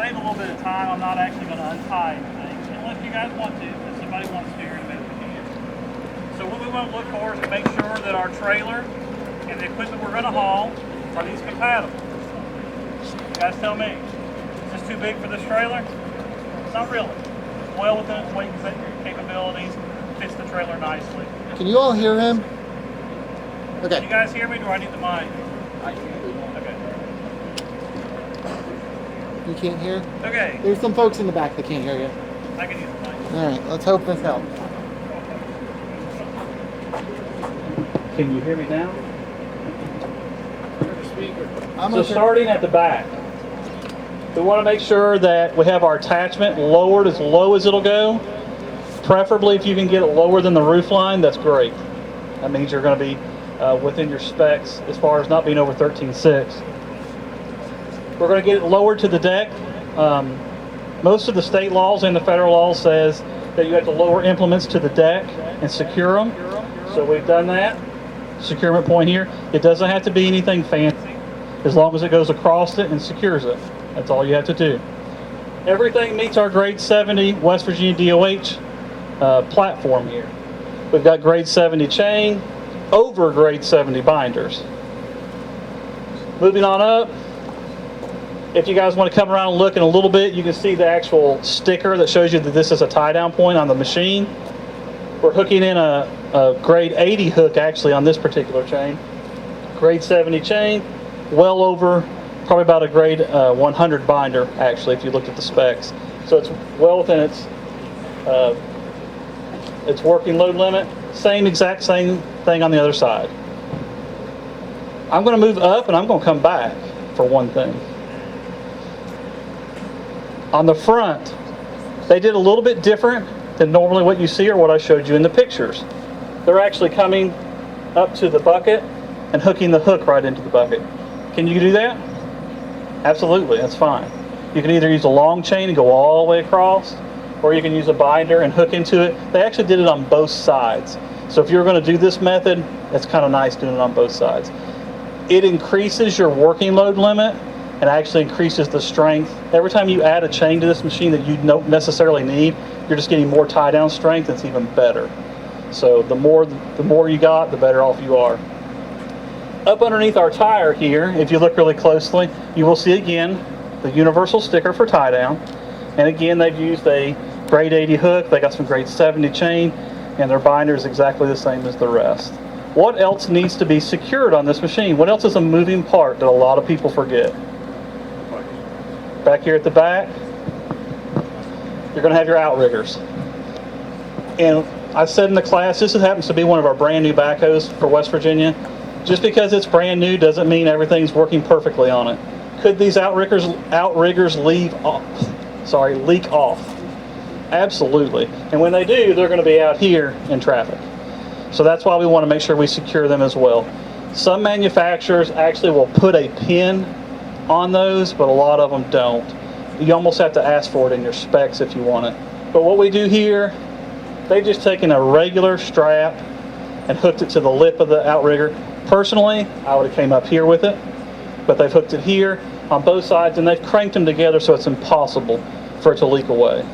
save a little bit of time, I'm not actually going to untie anything, unless you guys want to, if somebody wants to here in a minute, we can. So what we want to look for is to make sure that our trailer and the equipment we're going to haul are these compatible. You guys tell me, is this too big for this trailer? It's not really. It's well within its weight and capabilities, fits the trailer nicely. Can you all hear him? Okay. Can you guys hear me, or do I need the mic? I can. Okay. You can't hear? Okay. There's some folks in the back that can't hear you. I can use the mic. All right, let's hope this helps. Can you hear me now? So starting at the back, we want to make sure that we have our attachment lowered as low as it'll go. Preferably if you can get it lower than the roof line, that's great. That means you're going to be within your specs as far as not being over 13.6. We're going to get it lowered to the deck. Most of the state laws and the federal laws says that you have to lower implements to the deck and secure them. So we've done that. Securement point here. It doesn't have to be anything fancy, as long as it goes across it and secures it. That's all you have to do. Everything meets our grade 70 West Virginia DOH platform here. We've got grade 70 chain over grade 70 binders. Moving on up, if you guys want to come around and look in a little bit, you can see the actual sticker that shows you that this is a tie down point on the machine. We're hooking in a grade 80 hook actually on this particular chain. Grade 70 chain, well over probably about a grade 100 binder actually if you looked at the specs. So it's well within its working load limit. Exact same thing on the other side. I'm going to move up and I'm going to come back for one thing. On the front, they did a little bit different than normally what you see or what I showed you in the pictures. They're actually coming up to the bucket and hooking the hook right into the bucket. Can you do that? Absolutely, that's fine. You can either use a long chain and go all the way across, or you can use a binder and hook into it. They actually did it on both sides. So if you're going to do this method, it's kind of nice doing it on both sides. It increases your working load limit and actually increases the strength. Every time you add a chain to this machine that you don't necessarily need, you're just getting more tie down strength. It's even better. So the more you got, the better off you are. Up underneath our tire here, if you look really closely, you will see again the universal sticker for tie down. And again, they've used a grade 80 hook. They got some grade 70 chain, and their binder is exactly the same as the rest. What else needs to be secured on this machine? What else is a moving part that a lot of people forget? Back here at the back, you're going to have your outriggers. And I said in the class, this happens to be one of our brand new backhoes for West Virginia. Just because it's brand new doesn't mean everything's working perfectly on it. Could these outriggers leak off? Absolutely. And when they do, they're going to be out here in traffic. So that's why we want to make sure we secure them as well. Some manufacturers actually will put a pin on those, but a lot of them don't. You almost have to ask for it in your specs if you want it. But what we do here, they've just taken a regular strap and hooked it to the lip of the outrigger. Personally, I would have came up here with it, but they've hooked it here on both sides, and they've cranked them together so it's impossible for it to leak away.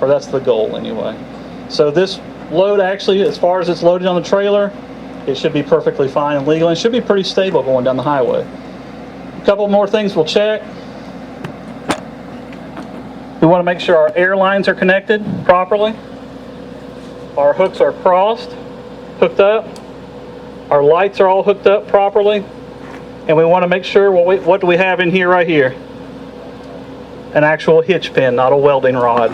Or that's the goal anyway. So this load actually, as far as it's loaded on the trailer, it should be perfectly fine and legal, and should be pretty stable going down the highway. A couple more things we'll check. We want to make sure our air lines are connected properly. Our hooks are crossed, hooked up. Our lights are all hooked up properly. And we want to make sure, what do we have in here right here? An actual hitch pin, not a welding rod.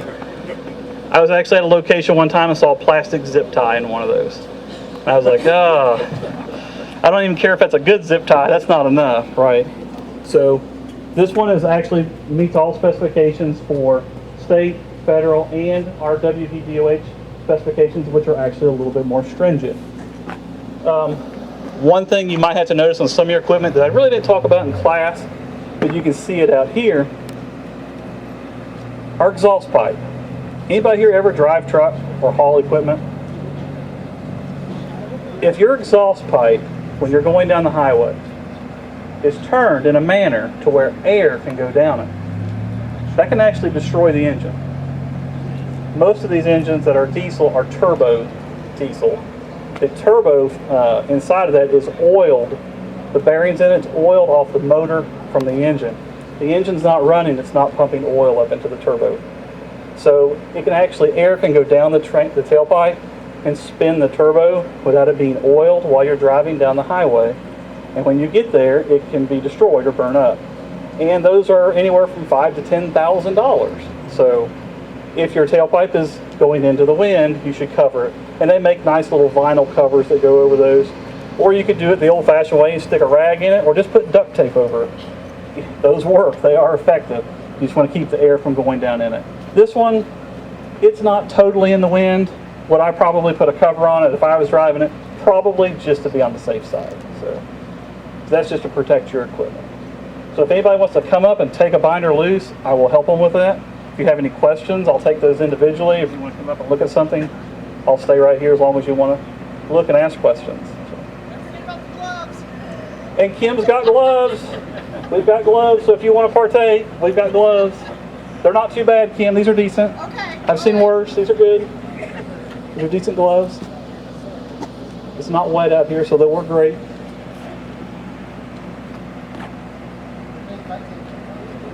I was actually at a location one time and saw a plastic zip tie in one of those. And I was like, oh, I don't even care if that's a good zip tie, that's not enough, right? So this one is actually meets all specifications for state, federal, and our WVDOH specifications, which are actually a little bit more stringent. One thing you might have to notice on some of your equipment that I really didn't talk about in class, but you can see it out here, our exhaust pipe. Anybody here ever drive truck or haul equipment? If your exhaust pipe, when you're going down the highway, is turned in a manner to where air can go down it, that can actually destroy the engine. Most of these engines that are diesel are turbo diesel. The turbo inside of that is oiled. The bearings in it's oiled off the motor from the engine. The engine's not running, it's not pumping oil up into the turbo. So it can actually, air can go down the tailpipe and spin the turbo without it being oiled while you're driving down the highway. And when you get there, it can be destroyed or burn up. And those are anywhere from $5,000 to $10,000. So if your tailpipe is going into the wind, you should cover it. And they make nice little vinyl covers that go over those. Or you could do it the old-fashioned way and stick a rag in it, or just put duct tape over it. Those work, they are effective. You just want to keep the air from going down in it. This one, it's not totally in the wind. Would I probably put a cover on it if I was driving it? Probably, just to be on the safe side. So that's just to protect your equipment. So if anybody wants to come up and take a binder loose, I will help them with that. If you have any questions, I'll take those individually. If you want to come up and look at something, I'll stay right here as long as you want to look and ask questions. Don't forget about the gloves. And Kim's got gloves. We've got gloves, so if you want to partake, we've got gloves. They're not too bad, Kim. These are decent. Okay. I've seen worse. These are good. These are decent gloves. It's not wet out here, so they'll work great.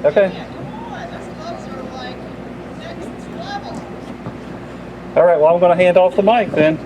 Okay. Yeah, come on. Those gloves are like next level. All right, well, I'm going to hand off the mic then.